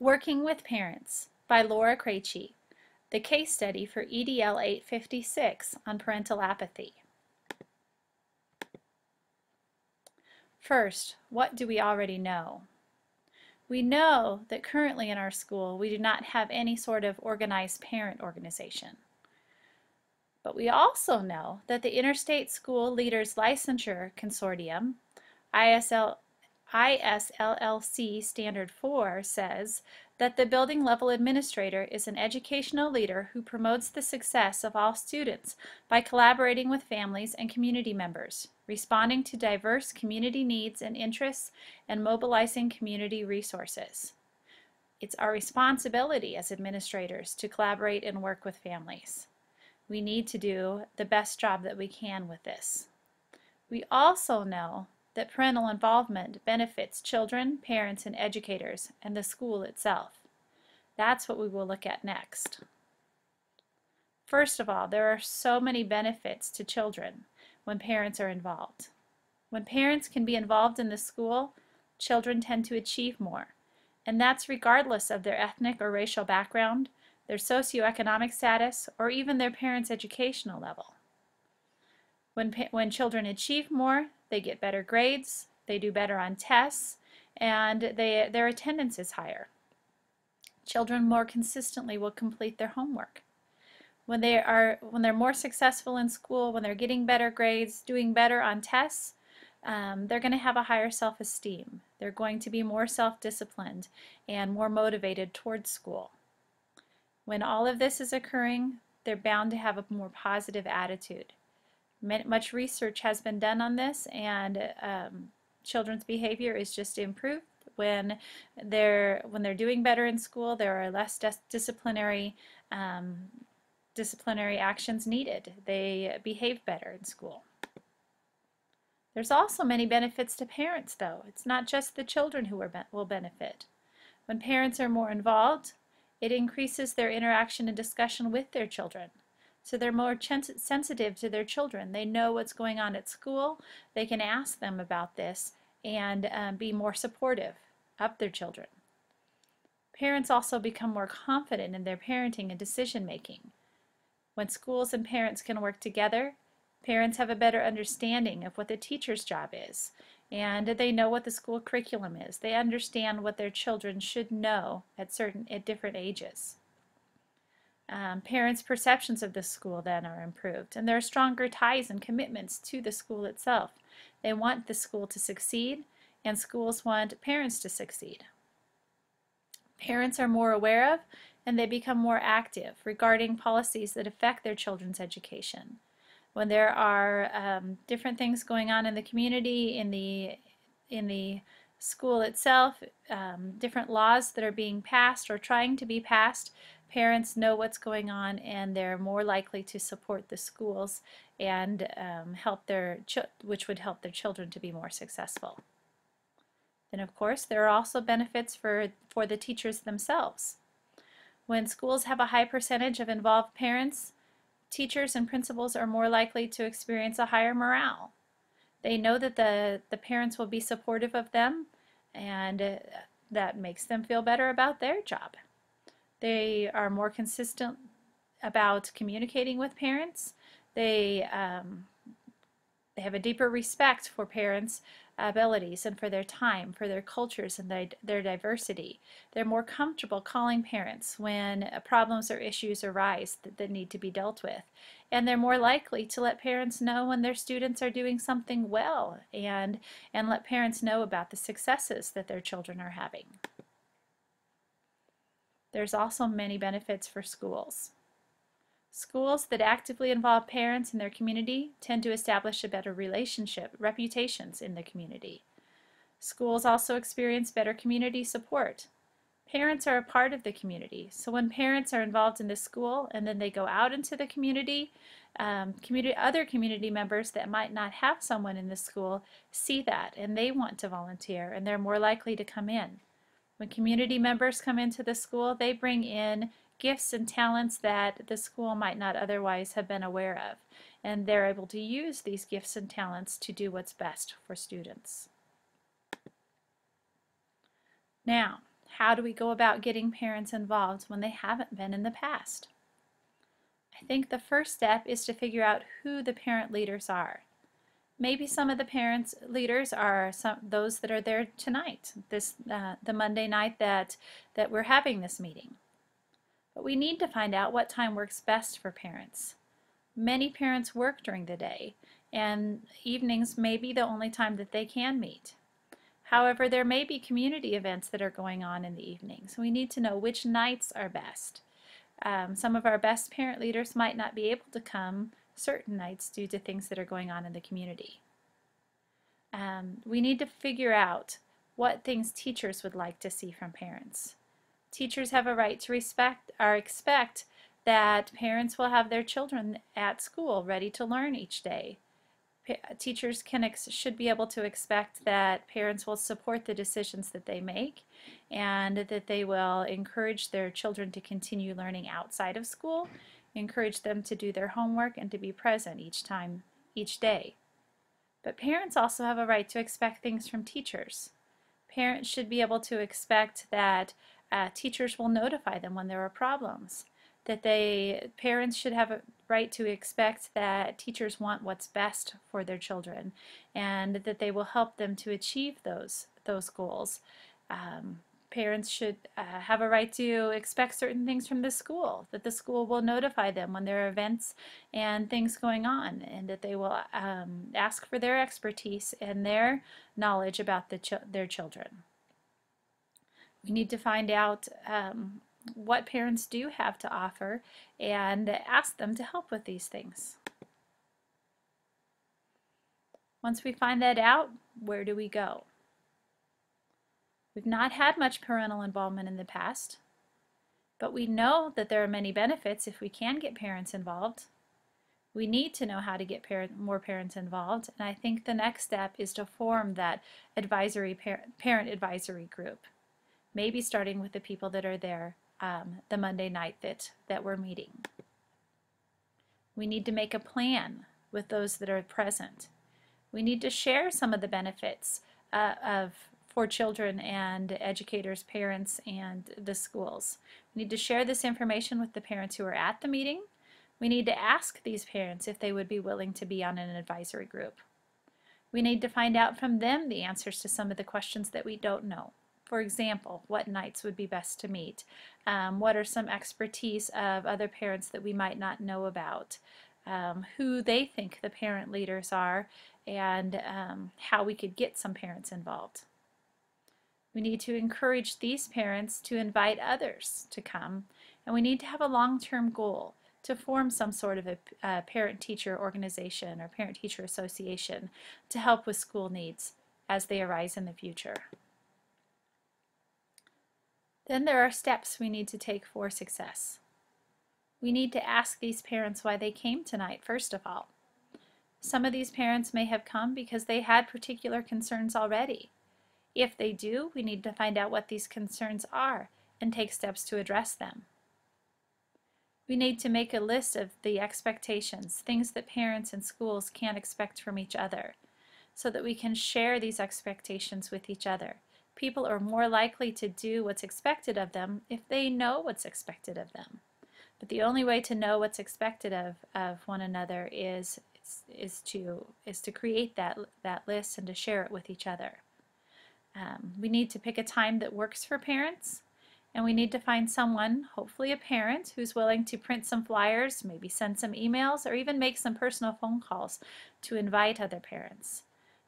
Working with Parents by Laura Krejci, the case study for EDL 856 on parental apathy. First, what do we already know? We know that currently in our school we do not have any sort of organized parent organization. But we also know that the Interstate School Leaders Licensure Consortium, ISLLC Standard 4, says that the building level administrator is an educational leader who promotes the success of all students by collaborating with families and community members, responding to diverse community needs and interests, and mobilizing community resources. It's our responsibility as administrators to collaborate and work with families. We need to do the best job that we can with this. We also know that parental involvement benefits children, parents, and educators, and the school itself. That's what we will look at next. First of all, there are so many benefits to children when parents are involved. When parents can be involved in the school, children tend to achieve more, and that's regardless of their ethnic or racial background, their socioeconomic status, or even their parents' educational level. When children achieve more, they get better grades, they do better on tests, and their attendance is higher. Children more consistently will complete their homework. When they're more successful in school, when they're getting better grades, doing better on tests, they're going to have a higher self-esteem. They're going to be more self-disciplined and more motivated towards school. When all of this is occurring, they're bound to have a more positive attitude. Much research has been done on this, and children's behavior is just improved when they're doing better in school. There are less disciplinary actions needed. They behave better in school. There's also many benefits to parents, though. It's not just the children who will benefit. When parents are more involved, it increases their interaction and discussion with their children. So they're more sensitive to their children. They know what's going on at school. They can ask them about this and be more supportive of their children. Parents also become more confident in their parenting and decision making. When schools and parents can work together, parents have a better understanding of what the teacher's job is, and they know what the school curriculum is. They understand what their children should know at different ages. Parents' perceptions of the school then are improved, and there are stronger ties and commitments to the school itself. They want the school to succeed, and schools want parents to succeed. Parents are more aware of, and they become more active regarding policies that affect their children's education. When there are different things going on in the community, in the school itself, different laws that are being passed or trying to be passed, parents know what's going on, and they're more likely to support the schools and which would help their children to be more successful. Then, of course, there are also benefits for the teachers themselves. When schools have a high percentage of involved parents, teachers and principals are more likely to experience a higher morale. They know that the parents will be supportive of them, and that makes them feel better about their job. They are more consistent about communicating with parents. They have a deeper respect for parents' abilities and for their time, for their cultures and their diversity. They're more comfortable calling parents when problems or issues arise that need to be dealt with. And they're more likely to let parents know when their students are doing something well, and let parents know about the successes that their children are having. There's also many benefits for schools. Schools that actively involve parents in their community tend to establish a better reputations in the community. Schools also experience better community support. Parents are a part of the community, so when parents are involved in the school and then they go out into the community, other community members that might not have someone in the school see that, and they want to volunteer, and they're more likely to come in. When community members come into the school, they bring in gifts and talents that the school might not otherwise have been aware of, and they're able to use these gifts and talents to do what's best for students. Now, How do we go about getting parents involved when they haven't been in the past? I think the first step is to figure out who the parent leaders are. Maybe some of the parents leaders are those that are there tonight, the Monday night that we're having this meeting. But we need to find out what time works best for parents. Many parents work during the day, and evenings may be the only time that they can meet. However, there may be community events that are going on in the evenings. We need to know which nights are best. Some of our best parent leaders might not be able to come certain nights due to things that are going on in the community. We need to figure out what things teachers would like to see from parents. Teachers have a right to expect that parents will have their children at school ready to learn each day. Teachers should be able to expect that parents will support the decisions that they make and that they will encourage their children to continue learning outside of school, encourage them to do their homework and to be present each day. But parents also have a right to expect things from teachers. Parents should be able to expect that teachers will notify them when there are problems, that parents should have a right to expect that teachers want what's best for their children and that they will help them to achieve those goals. Parents should have a right to expect certain things from the school, that the school will notify them when there are events and things going on, and that they will ask for their expertise and their knowledge about their children. We need to find out what parents do have to offer and ask them to help with these things. Once we find that out, where do we go? We've not had much parental involvement in the past, but we know that there are many benefits if we can get parents involved. We need to know how to get more parents involved, and I think the next step is to form that parent advisory group, maybe starting with the people that are there the Monday night that we're meeting. We need to make a plan with those that are present. We need to share some of the benefits for children and educators, parents, and the schools. We need to share this information with the parents who are at the meeting. We need to ask these parents if they would be willing to be on an advisory group. We need to find out from them the answers to some of the questions that we don't know. For example, what nights would be best to meet? What are some expertise of other parents that we might not know about? Who they think the parent leaders are, and how we could get some parents involved. We need to encourage these parents to invite others to come, and we need to have a long-term goal to form some sort of a parent-teacher organization or parent-teacher association to help with school needs as they arise in the future. Then there are steps we need to take for success. We need to ask these parents why they came tonight, first of all. Some of these parents may have come because they had particular concerns already. If they do, we need to find out what these concerns are and take steps to address them. We need to make a list of the expectations, things that parents and schools can expect from each other, so that we can share these expectations with each other. People are more likely to do what's expected of them if they know what's expected of them. But the only way to know what's expected of one another is to create that list and to share it with each other. We need to pick a time that works for parents, and we need to find someone, hopefully a parent, who's willing to print some flyers, maybe send some emails, or even make some personal phone calls to invite other parents.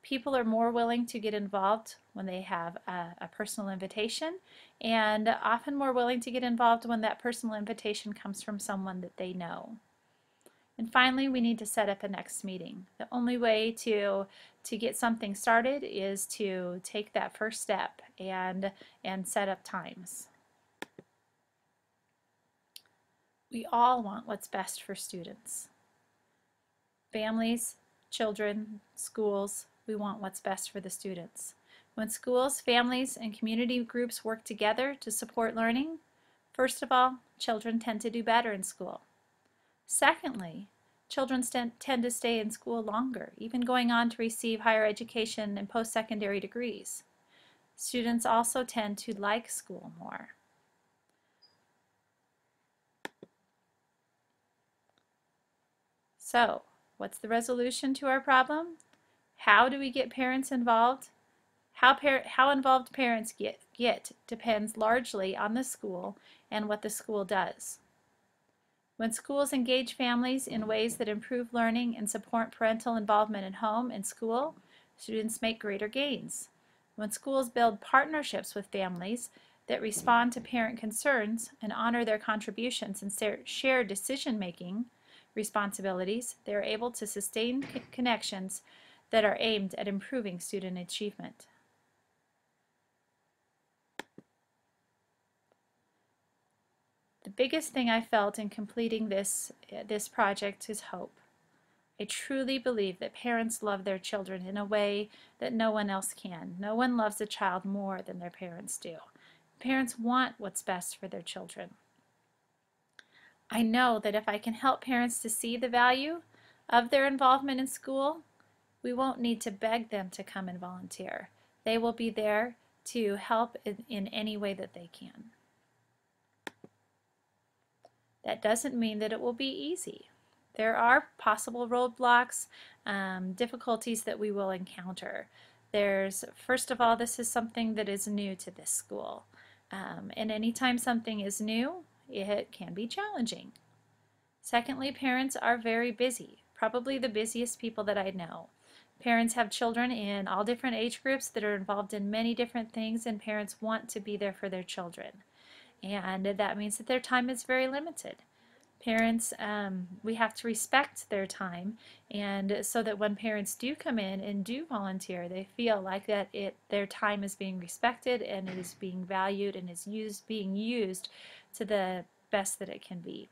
People are more willing to get involved when they have a personal invitation, and often more willing to get involved when that personal invitation comes from someone that they know. And finally, we need to set up a next meeting. The only way to get something started is to take that first step and set up times. We all want what's best for students. Families, children, schools, we want what's best for the students. When schools, families, and community groups work together to support learning, first of all, children tend to do better in school. Secondly, children tend to stay in school longer, even going on to receive higher education and post-secondary degrees. Students also tend to like school more. So, what's the resolution to our problem? How do we get parents involved? How involved parents get depends largely on the school and what the school does. When schools engage families in ways that improve learning and support parental involvement at home and school, students make greater gains. When schools build partnerships with families that respond to parent concerns and honor their contributions and share decision-making responsibilities, they are able to sustain connections that are aimed at improving student achievement. The biggest thing I felt in completing this project is hope. I truly believe that parents love their children in a way that no one else can. No one loves a child more than their parents do. Parents want what's best for their children. I know that if I can help parents to see the value of their involvement in school, we won't need to beg them to come and volunteer. They will be there to help in any way that they can. That doesn't mean that it will be easy. There are possible roadblocks, difficulties that we will encounter. First of all, this is something that is new to this school. And anytime something is new, it can be challenging. Secondly, parents are very busy, probably the busiest people that I know. Parents have children in all different age groups that are involved in many different things, and parents want to be there for their children. And that means that their time is very limited. Parents, we have to respect their time, and so that when parents do come in and do volunteer, they feel like that their time is being respected and it is being valued and is being used to the best that it can be.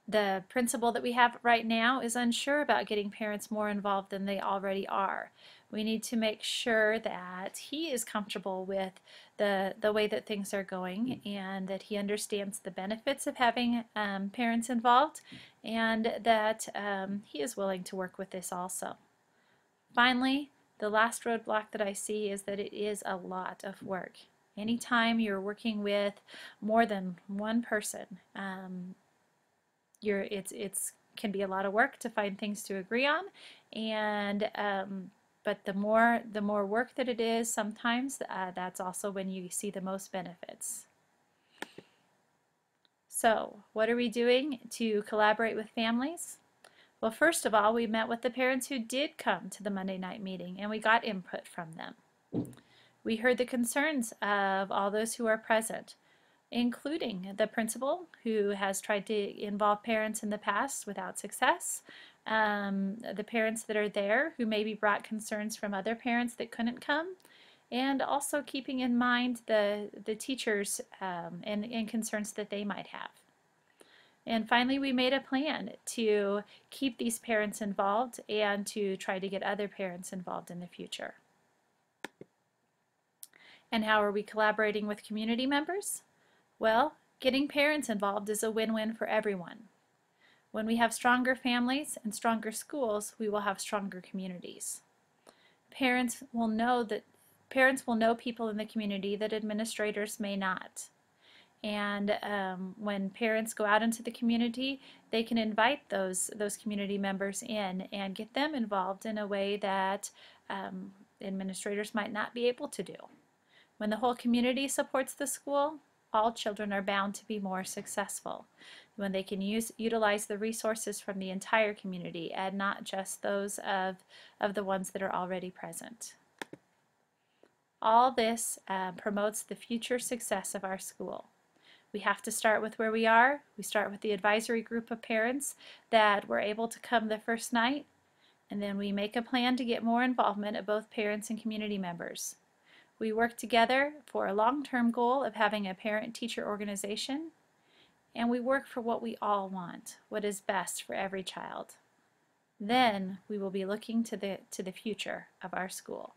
The principal that we have right now is unsure about getting parents more involved than they already are. We need to make sure that he is comfortable with the way that things are going and that he understands the benefits of having parents involved, and that he is willing to work with this also. Finally, the last roadblock that I see is that it is a lot of work. Anytime you're working with more than one person, it's can be a lot of work to find things to agree on, and but the more work that it is, sometimes that's also when you see the most benefits. So, what are we doing to collaborate with families? Well, first of all, we met with the parents who did come to the Monday night meeting, and we got input from them. We heard the concerns of all those who are present, including the principal, who has tried to involve parents in the past without success, the parents that are there who maybe brought concerns from other parents that couldn't come, and also keeping in mind the teachers and concerns that they might have. And finally, we made a plan to keep these parents involved and to try to get other parents involved in the future. And how are we collaborating with community members? Well, getting parents involved is a win-win for everyone. When we have stronger families and stronger schools, we will have stronger communities. Parents will know people in the community that administrators may not. And when parents go out into the community, they can invite those community members in and get them involved in a way that administrators might not be able to do. When the whole community supports the school, all children are bound to be more successful when they can utilize the resources from the entire community and not just those of the ones that are already present. All this promotes the future success of our school. We have to start with where we are. We start with the advisory group of parents that were able to come the first night, and then we make a plan to get more involvement of both parents and community members. We work together for a long-term goal of having a parent-teacher organization, and we work for what we all want, what is best for every child. Then we will be looking to the future of our school.